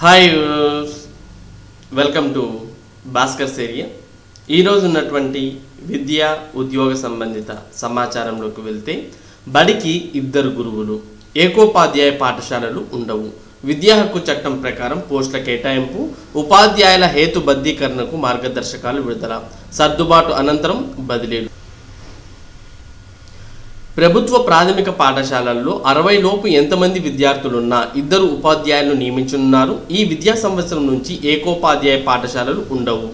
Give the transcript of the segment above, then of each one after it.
Hi, welcome to Bhaskar's area. ఈరోజు ఉన్నటువంటి విద్యా ఉద్యోగ సంబంధిత సమాచారంలోకి వెళ్తే, బడికి 2 గురువులు, ఏకోపాధ్యాయ పాఠశాలలు ఉండవు, విద్యా హక్కు చట్టం ప్రకారం పోస్టుల కేటాయింపు, ఉపాధ్యాయుల హేతుబద్ధీకరణకు మార్గదర్శకాలు విడుదల, సర్దుబాటు అనంతరం బదిలీలు. ప్రభుత్వ ప్రాథమిక పాఠశాలల్లో 60 లోపు ఎంతమంది విద్యార్థులున్నా 2 ఉపాధ్యాయులను నియమించనున్నారు. ఈ విద్యా సంవత్సరం నుంచి ఏకోపాధ్యాయ పాఠశాలలు ఉండవు.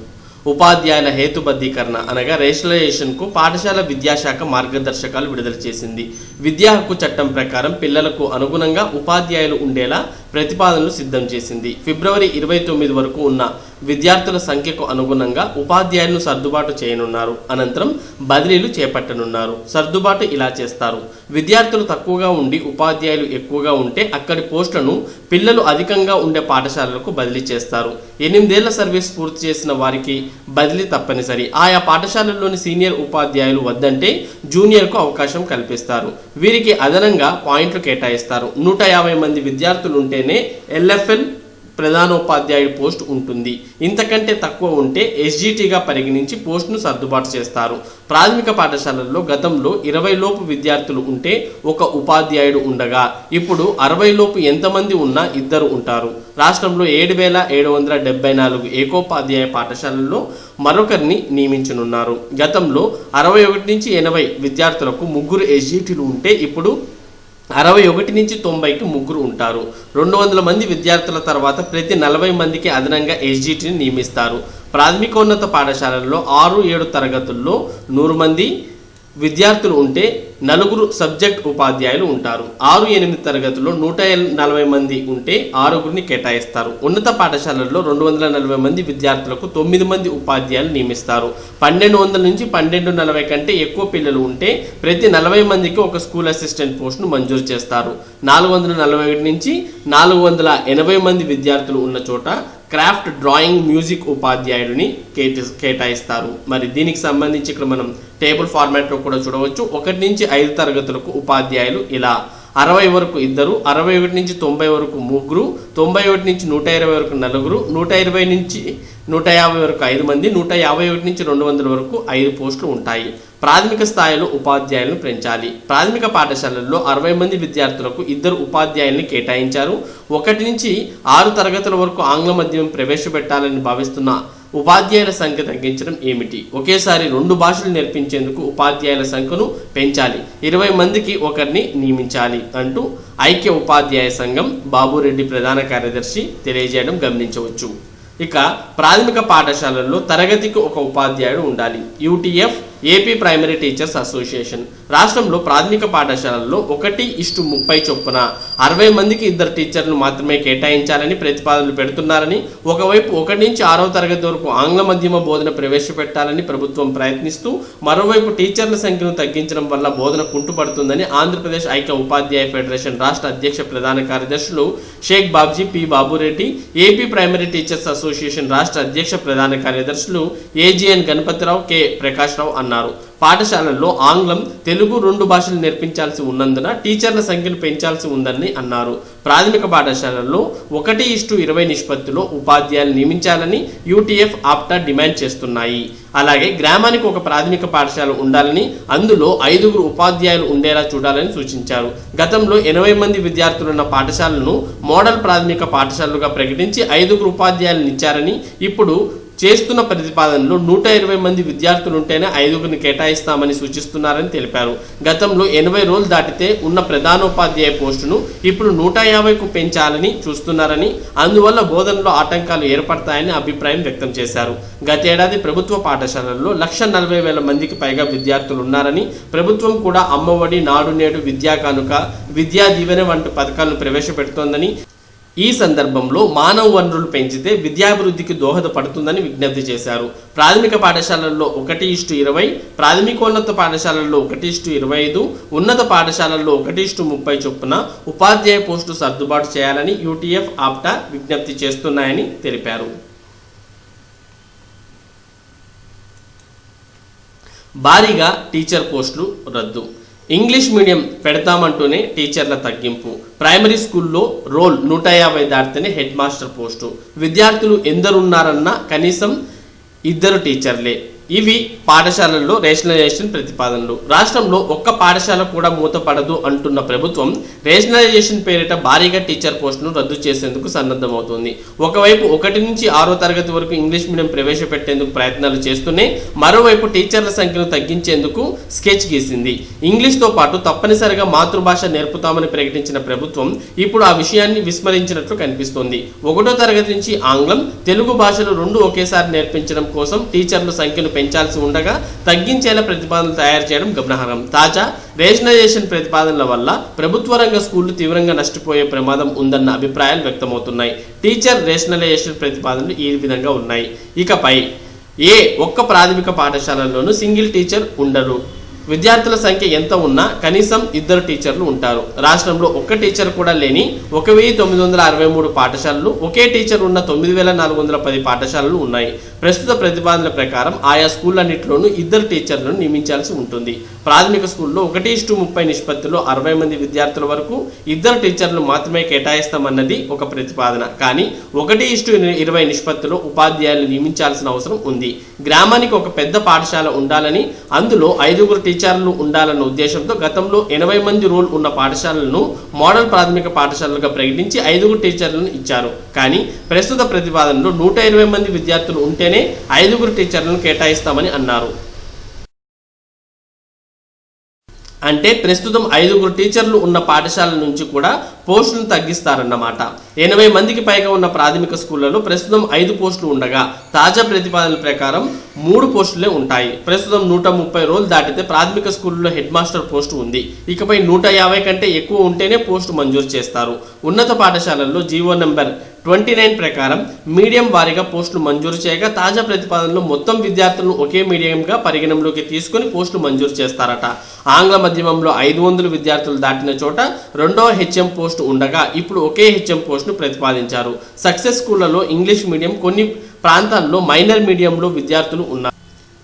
ఉపాధ్యాయుల హేతుబద్ధీకరణ అనగా రేషనలైజేషన్కు పాఠశాల విద్యాశాఖ మార్గదర్శకాలు విడుదల చేసింది. విద్యా హక్కు చట్టం ప్రకారం పిల్లలకు అనుగుణంగా ఉపాధ్యాయులు ఉండేలా ప్రతిపాదనలు సిద్ధం చేసింది. ఫిబ్రవరి 29 వరకు ఉన్న విద్యార్థుల సంఖ్యకు అనుగుణంగా ఉపాధ్యాయులను సర్దుబాటు చేయనున్నారు. అనంతరం బదిలీలు చేపట్టనున్నారు. సర్దుబాటు ఇలా చేస్తారు: విద్యార్థులు తక్కువగా ఉండి ఉపాధ్యాయులు ఎక్కువగా ఉంటే అక్కడి పోస్టులను పిల్లలు అధికంగా ఉండే పాఠశాలలకు బదిలీ చేస్తారు. 8 ఏళ్ల సర్వీస్ పూర్తి చేసిన వారికి బదిలీ తప్పనిసరి. ఆయా పాఠశాలల్లోని సీనియర్ ఉపాధ్యాయులు వద్దంటే జూనియర్కు అవకాశం కల్పిస్తారు. వీరికి అదనంగా పాయింట్లు కేటాయిస్తారు. 150 మంది విద్యార్థులు ఉంటేనే ఎల్ఎఫ్ఎల్ ప్రధానోపాధ్యాయుడి పోస్ట్ ఉంటుంది. ఇంతకంటే తక్కువ ఉంటే ఎస్జిటిగా పరిగణించి పోస్టును సర్దుబాటు చేస్తారు. ప్రాథమిక పాఠశాలల్లో గతంలో 20 లోపు విద్యార్థులు ఉంటే 1 ఉపాధ్యాయుడు ఉండగా ఇప్పుడు 60 లోపు ఎంతమంది ఉన్నా 2 ఉంటారు. రాష్ట్రంలో 7,774 ఏకోపాధ్యాయ పాఠశాలల్లో మరొకరిని నియమించనున్నారు. గతంలో 61 నుంచి 80 విద్యార్థులకు 3 ఎస్జిటీలు ఉంటే ఇప్పుడు 61 నుంచి 90కి 3 ఉంటారు. 200 మంది విద్యార్థుల తర్వాత ప్రతి 40 మందికి అదనంగా ఎస్జిటిని నియమిస్తారు. ప్రాథమికోన్నత పాఠశాలల్లో 6-7 తరగతుల్లో 100 మంది విద్యార్థులు ఉంటే 4 సబ్జెక్ట్ ఉపాధ్యాయులు ఉంటారు. 6-8 తరగతుల్లో 140 మంది ఉంటే 6గురిని కేటాయిస్తారు. ఉన్నత పాఠశాలల్లో 240 మంది విద్యార్థులకు 9 మంది ఉపాధ్యాయులు నియమిస్తారు. 1200 నుంచి 1240 కంటే ఎక్కువ పిల్లలు ఉంటే ప్రతి 40 మందికి 1 స్కూల్ అసిస్టెంట్ పోస్టును మంజూరు చేస్తారు. 441 నుంచి 480 మంది విద్యార్థులు ఉన్న చోట క్రాఫ్ట్, డ్రాయింగ్, మ్యూజిక్ ఉపాధ్యాయుడిని కేటాయిస్తారు. మరి దీనికి సంబంధించి ఇక్కడ మనం టేబుల్ ఫార్మాట్లో కూడా చూడవచ్చు. 1 నుంచి 5 తరగతులకు ఉపాధ్యాయులు ఇలా: 60 వరకు 2, 61 నుంచి 90 వరకు 3, 91 నుంచి 120 వరకు 4, 120 నుంచి 150 వరకు 5 మంది, 151 నుంచి 200 వరకు 5 పోస్టులు ఉంటాయి. ప్రాథమిక స్థాయిలో ఉపాధ్యాయులను పెంచాలి. ప్రాథమిక పాఠశాలల్లో 60 మంది విద్యార్థులకు 2 ఉపాధ్యాయుల్ని కేటాయించారు. 1 నుంచి 6 తరగతుల వరకు ఆంగ్ల మాధ్యమం ప్రవేశపెట్టాలని భావిస్తున్న ఉపాధ్యాయుల సంఖ్య తగ్గించడం ఏమిటి? ఒకేసారి 2 భాషలు నేర్పించేందుకు ఉపాధ్యాయుల సంఖ్యను పెంచాలి. 20 మందికి 1ని నియమించాలి అంటూ ఐక్య ఉపాధ్యాయ సంఘం బాబురెడ్డి ప్రధాన కార్యదర్శి తెలియజేయడం గమనించవచ్చు. ఇక ప్రాథమిక పాఠశాలల్లో తరగతికి 1 ఉపాధ్యాయుడు ఉండాలి. UTF AP primary teachers association రాష్ట్రంలో ప్రాథమిక పాఠశాలల్లో 1:30 చొప్పున 60 మందికి 2 టీచర్లను మాత్రమే కేటాయించాలని ప్రతిపాదనలు పెడుతున్నారని, ఒకవైపు 1 నుంచి 6వ తరగతి వరకు ఆంగ్ల మాధ్యమ బోధన ప్రవేశపెట్టాలని ప్రభుత్వం ప్రయత్నిస్తూ, మరోవైపు టీచర్ల సంఖ్యను తగ్గించడం వల్ల బోధన కుంటుపడుతుందని ఆంధ్రప్రదేశ్ ఐక్య ఉపాధ్యాయ ఫెడరేషన్ రాష్ట్ర అధ్యక్ష ప్రధాన కార్యదర్శులు Sheikh Babji P Babureddy, AP primary teachers association రాష్ట్ర అధ్యక్ష ప్రధాన కార్యదర్శులు ఏజీఎన్ గణపతిరావు, కె ప్రకాశ్రావు అన్నారు. పాఠశాలల్లో ఆంగ్లం, తెలుగు 2 భాషలు నేర్పించాల్సి ఉన్నందున టీచర్ల సంఖ్యను పెంచాల్సి ఉందని అన్నారు. ప్రాథమిక పాఠశాలల్లో 1:20 నిష్పత్తిలో ఉపాధ్యాయులు నియమించాలని యూటీఎఫ్, ఆప్టా డిమాండ్ చేస్తున్నాయి. అలాగే గ్రామానికి 1 ప్రాథమిక పాఠశాల ఉండాలని, అందులో 5 ఉపాధ్యాయులు ఉండేలా చూడాలని సూచించారు. గతంలో 80 మంది విద్యార్థులున్న పాఠశాలను మోడల్ ప్రాథమిక పాఠశాలలుగా ప్రకటించి 5 ఉపాధ్యాయులను ఇచ్చారని, ఇప్పుడు చేస్తున్న ప్రతిపాదనలో 120 మంది విద్యార్థులుంటేనే 5గురిని కేటాయిస్తామని సూచిస్తున్నారని తెలిపారు. గతంలో 80 రోజులు దాటితే ఉన్న ప్రధానోపాధ్యాయ పోస్టును ఇప్పుడు 150కు పెంచాలని చూస్తున్నారని, అందువల్ల బోధనలో ఆటంకాలు ఏర్పడతాయని అభిప్రాయం వ్యక్తం చేశారు. గతేడాది ప్రభుత్వ పాఠశాలల్లో 140,000 మందికి పైగా విద్యార్థులు ఉన్నారని, ప్రభుత్వం కూడా అమ్మఒడి, నాడు నేడు, విద్యా కానుక, విద్యా దీవెన వంటి పథకాలను ప్రవేశపెడుతోందని, ఈ సందర్భంలో మానవ వనరులు పెంచితే విద్యాభివృద్ధికి దోహదపడుతుందని విజ్ఞప్తి చేశారు. ప్రాథమిక పాఠశాలల్లో 1:20, ప్రాథమికోన్నత పాఠశాలల్లో 1:25, ఉన్నత పాఠశాలల్లో 1:30 చొప్పున ఉపాధ్యాయ పోస్టు సర్దుబాటు చేయాలని యూటీఎఫ్, ఆప్టా విజ్ఞప్తి చేస్తున్నాయని తెలిపారు. భారీగా టీచర్ పోస్టులు రద్దు. ఇంగ్లీష్ మీడియం పెడతామంటూనే టీచర్ల తగ్గింపు. ప్రైమరీ స్కూల్లో రోల్ 150 దాటితేనే హెడ్ మాస్టర్ పోస్టు. విద్యార్థులు ఎందరున్నారన్నా కనీసం 2 టీచర్లే. ఇవి పాఠశాలల్లో రేషనలైజేషన్ ప్రతిపాదనలు. రాష్ట్రంలో ఒక్క పాఠశాల కూడా మూతపడదు అంటున్న ప్రభుత్వం రేషనలైజేషన్ పేరిట భారీగా టీచర్ పోస్టును రద్దు చేసేందుకు సన్నద్ధమవుతోంది. ఒకవైపు 1 నుంచి 6వ తరగతి వరకు ఇంగ్లీష్ మీడియం ప్రవేశపెట్టేందుకు ప్రయత్నాలు చేస్తూనే మరోవైపు టీచర్ల సంఖ్యను తగ్గించేందుకు స్కెచ్ గీసింది. ఇంగ్లీష్తో పాటు తప్పనిసరిగా మాతృభాష నేర్పుతామని ప్రకటించిన ప్రభుత్వం ఇప్పుడు ఆ విషయాన్ని విస్మరించినట్లు కనిపిస్తోంది. 1వ తరగతి నుంచి ఆంగ్లం, తెలుగు భాషలు 2 ఒకేసారి నేర్పించడం కోసం టీచర్ల సంఖ్యను పెంచాల్సి ఉండగా తగ్గించేలా ప్రతిపాదనలు తయారు చేయడం గమనార్హం. తాజా రేషనలైజేషన్ ప్రతిపాదనల వల్ల ప్రభుత్వ రంగ స్కూళ్లు తీవ్రంగా నష్టపోయే ప్రమాదం ఉందన్న అభిప్రాయాలు వ్యక్తమవుతున్నాయి. టీచర్ రేషనలైజేషన్ ప్రతిపాదనలు ఈ విధంగా ఉన్నాయి. ఇకపై ఒక్క ప్రాథమిక పాఠశాలలోనూ సింగిల్ టీచర్ ఉండరు. విద్యార్థుల సంఖ్య ఎంత ఉన్నా కనీసం 2 టీచర్లు ఉంటారు. రాష్ట్రంలో ఒక్క టీచర్ కూడా లేని 1963 పాఠశాలలు, ఒకే టీచర్ ఉన్న 9410 పాఠశాలలు ఉన్నాయి. ప్రస్తుత ప్రతిపాదనల ప్రకారం ఆయా స్కూళ్ళన్నింటిలోనూ 2 టీచర్లను నియమించాల్సి ఉంటుంది. ప్రాథమిక స్కూల్లో 1:30 నిష్పత్తిలో 60 మంది విద్యార్థుల వరకు 2 టీచర్లు మాత్రమే కేటాయిస్తామన్నది ఒక ప్రతిపాదన. కానీ 1:20 నిష్పత్తిలో ఉపాధ్యాయులు నియమించాల్సిన అవసరం ఉంది. గ్రామానికి ఒక పెద్ద పాఠశాల ఉండాలని, అందులో 5 టీచర్లు ఉండాలన్న ఉద్దేశంతో గతంలో 80 మంది రోల్ ఉన్న పాఠశాలలను మోడల్ ప్రాథమిక పాఠశాలలుగా ప్రకటించి 5 టీచర్లను ఇచ్చారు. కానీ ప్రస్తుత ప్రతిపాదనలో 120 మంది విద్యార్థులు ఉంటేనే 5 టీచర్లను కేటాయిస్తామని అన్నారు. అంటే ప్రస్తుతం 5 టీచర్లు ఉన్న పాఠశాల నుంచి కూడా పోస్టులను తగ్గిస్తారన్నమాట. 80 మందికి పైగా ఉన్న ప్రాథమిక స్కూళ్లలో ప్రస్తుతం 5 పోస్టులు ఉండగా తాజా ప్రతిపాదనల ప్రకారం 3 పోస్టులే ఉంటాయి. ప్రస్తుతం 130 రోల్ దాటితే ప్రాథమిక స్కూల్లో హెడ్ మాస్టర్ పోస్టు ఉంది. ఇకపై 150 కంటే ఎక్కువ ఉంటేనే పోస్టు మంజూరు చేస్తారు. ఉన్నత పాఠశాలల్లో జీవో నంబర్ 29 ప్రకారం మీడియం వారీగా పోస్టులు మంజూరు చేయగా తాజా ప్రతిపాదనలో మొత్తం విద్యార్థులను ఒకే మీడియంగా పరిగణనలోకి తీసుకుని పోస్టులు మంజూరు చేస్తారట. ఆంగ్ల మాధ్యమంలో 500 విద్యార్థులు దాటిన చోట 2వ హెచ్ఎం పోస్టు ఉండగా ఇప్పుడు ఒకే హెచ్ఎం పోస్టును ప్రతిపాదించారు. సక్సెస్ స్కూళ్లలో ఇంగ్లీష్ మీడియం, కొన్ని ప్రాంతాల్లో మైనర్ మీడియంలో విద్యార్థులు ఉన్నారు.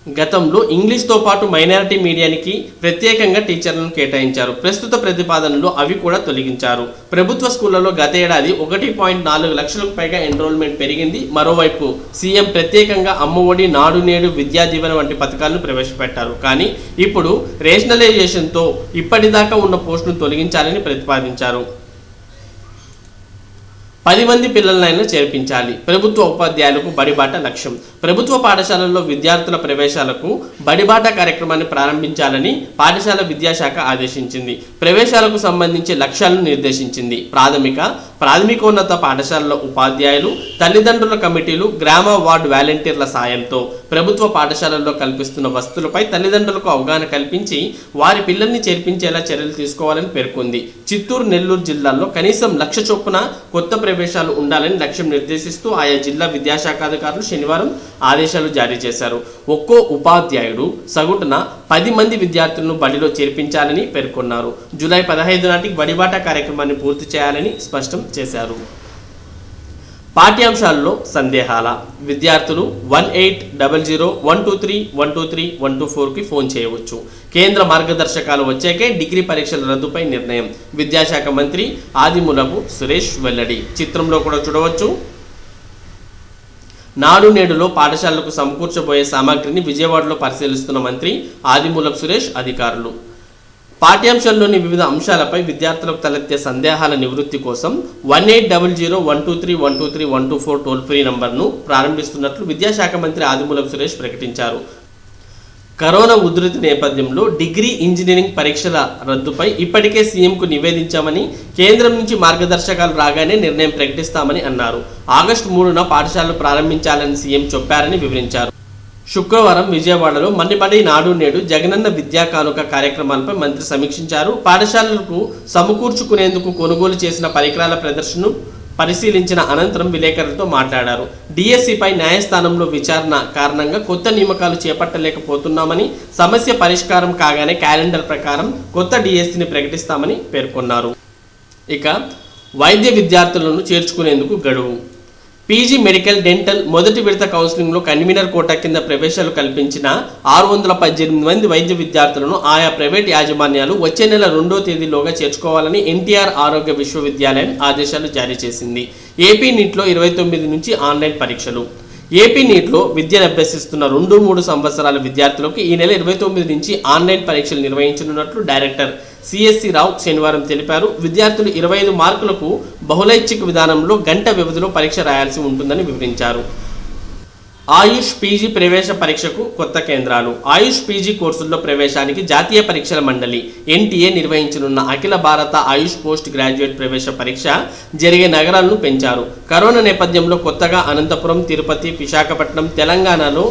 గతంలో ఇంగ్లీష్తో పాటు మైనారిటీ మీడియానికి ప్రత్యేకంగా టీచర్లను కేటాయించారు. ప్రస్తుత ప్రతిపాదనలో అవి కూడా తొలగించారు. ప్రభుత్వ స్కూళ్లలో గత ఏడాది 1.4 లక్షలకు పైగా ఎన్రోల్మెంట్ పెరిగింది. మరోవైపు సీఎం ప్రత్యేకంగా అమ్మఒడి, నాడు నేడు, విద్యా దీవెన వంటి పథకాలను ప్రవేశపెట్టారు. కానీ ఇప్పుడు రేషనలైజేషన్తో ఇప్పటిదాకా ఉన్న పోస్టును తొలగించాలని ప్రతిపాదించారు. 10 మంది పిల్లలనైనా చేర్పించాలి. ప్రభుత్వ ఉపాధ్యాయులకు బడిబాట లక్ష్యం. ప్రభుత్వ పాఠశాలల్లో విద్యార్థుల ప్రవేశాలకు బడిబాట కార్యక్రమాన్ని ప్రారంభించాలని పాఠశాల విద్యాశాఖ ఆదేశించింది. ప్రవేశాలకు సంబంధించి లక్ష్యాలను నిర్దేశించింది. ప్రాథమికోన్నత పాఠశాలలో ఉపాధ్యాయులు, తల్లిదండ్రుల కమిటీలు, గ్రామ వార్డు వాలంటీర్ల సాయంతో ప్రభుత్వ పాఠశాలల్లో కల్పిస్తున్న వసతులపై తల్లిదండ్రులకు అవగాహన కల్పించి వారి పిల్లల్ని చేర్పించేలా చర్యలు తీసుకోవాలని పేర్కొంది. చిత్తూరు, నెల్లూరు జిల్లాల్లో కనీసం 1,00,000 చొప్పున కొత్త ప్రవేశాలు ఉండాలని లక్ష్యం నిర్దేశిస్తూ ఆయా జిల్లా విద్యాశాఖ అధికారులు శనివారం ఆదేశాలు జారీ చేశారు. ఒక్కో ఉపాధ్యాయుడు సగటున 10 మంది విద్యార్థులను బడిలో చేర్పించాలని పేర్కొన్నారు. జూలై 15 నాటికి బడిబాట కార్యక్రమాన్ని పూర్తి చేయాలని స్పష్టం చేశారు. పాఠ్యాంశాల్లో సందేహాల విద్యార్థులు 1800-123-123-124కి ఫోన్ చేయవచ్చు. కేంద్ర మార్గదర్శకాలు వచ్చాకే డిగ్రీ పరీక్షల రద్దుపై నిర్ణయం. విద్యాశాఖ మంత్రి ఆదిమూలపు సురేష్ వెల్లడి. చిత్రంలో కూడా చూడవచ్చు. నాడు నేడులో పాఠశాలలకు సమకూర్చబోయే సామాగ్రిని విజయవాడలో పరిశీలిస్తున్న మంత్రి ఆదిమూలపు సురేష్, అధికారులు. పాఠ్యాంశాల్లోని వివిధ అంశాలపై విద్యార్థులకు తలెత్తే సందేహాల నివృత్తి కోసం 1800-123-123-124 టోల్ ఫ్రీ నంబర్ను ప్రారంభిస్తున్నట్లు విద్యాశాఖ మంత్రి ఆదిమూలపు సురేష్ ప్రకటించారు. కరోనా ఉధృతి నేపథ్యంలో డిగ్రీ, ఇంజనీరింగ్ పరీక్షల రద్దుపై ఇప్పటికే సీఎంకు నివేదించామని, కేంద్రం నుంచి మార్గదర్శకాలు రాగానే నిర్ణయం ప్రకటిస్తామని అన్నారు. ఆగస్టు 3న పాఠశాలలు ప్రారంభించాలని సీఎం చెప్పారని వివరించారు. శుక్రవారం విజయవాడలో మన్నిబడి, నాడు నేడు, జగనన్న విద్యా కానుక కార్యక్రమాలపై మంత్రి సమీక్షించారు. పాఠశాలలకు సమకూర్చుకునేందుకు కొనుగోలు చేసిన పరికరాల ప్రదర్శనను పరిశీలించిన అనంతరం విలేకరులతో మాట్లాడారు. డిఎస్సిపై న్యాయస్థానంలో విచారణ కారణంగా కొత్త నియామకాలు చేపట్టలేకపోతున్నామని, సమస్య పరిష్కారం కాగానే క్యాలెండర్ ప్రకారం కొత్త డిఎస్సిని ప్రకటిస్తామని పేర్కొన్నారు. ఇక వైద్య విద్యార్థులను చేర్చుకునేందుకు గడువు. పీజీ మెడికల్ డెంటల్ మొదటి విడత కౌన్సిలింగ్లో కన్వీనర్ కోటా కింద ప్రవేశాలు కల్పించిన 618 మంది వైద్య విద్యార్థులను ఆయా ప్రైవేట్ యాజమాన్యాలు వచ్చే నెల 2వ తేదీలోగా చేర్చుకోవాలని ఎన్టీఆర్ ఆరోగ్య విశ్వవిద్యాలయం ఆదేశాలు జారీ చేసింది. ఏపీ నీట్లో 29 నుంచి ఆన్లైన్ పరీక్షలు. ఏపీ నీట్లో విద్యను అభ్యసిస్తున్న 2-3 సంవత్సరాల విద్యార్థులకు ఈ నెల 29 నుంచి ఆన్లైన్ పరీక్షలు నిర్వహించనున్నట్లు డైరెక్టర్ సిఎస్సి రావు శనివారం తెలిపారు. విద్యార్థులు 25 మార్కులకు బహుళైచ్ఛిక విధానంలో గంట వ్యవధిలో పరీక్ష రాయాల్సి ఉంటుందని వివరించారు. ఆయుష్ పీజీ ప్రవేశ పరీక్షకు కొత్త కేంద్రాలు. ఆయుష్ పీజీ కోర్సుల్లో ప్రవేశానికి జాతీయ పరీక్షల మండలి ఎన్టీఏ నిర్వహించనున్న అఖిల భారత ఆయుష్ పోస్ట్ గ్రాడ్యుయేట్ ప్రవేశ పరీక్ష జరిగే నగరాలను పెంచారు. కరోనా నేపథ్యంలో కొత్తగా అనంతపురం, తిరుపతి, విశాఖపట్నం, తెలంగాణలో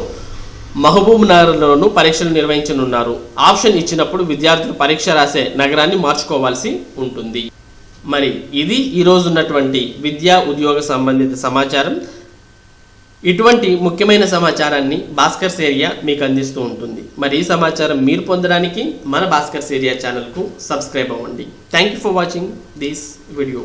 మహబూబ్ నగర్లోనూ పరీక్షలు నిర్వహించనున్నారు. ఆప్షన్ ఇచ్చినప్పుడు విద్యార్థులు పరీక్ష రాసే నగరాన్ని మార్చుకోవాల్సి ఉంటుంది. మరి ఇది ఈరోజు ఉన్నటువంటి విద్యా ఉద్యోగ సంబంధిత సమాచారం. ఇటువంటి ముఖ్యమైన సమాచారాన్ని భాస్కర్స్ ఏరియా మీకు అందిస్తూ ఉంటుంది. మరి ఈ సమాచారం మీరు పొందడానికి మన భాస్కర్స్ ఏరియా ఛానల్కు సబ్స్క్రైబ్ అవ్వండి. Thank you for watching this video.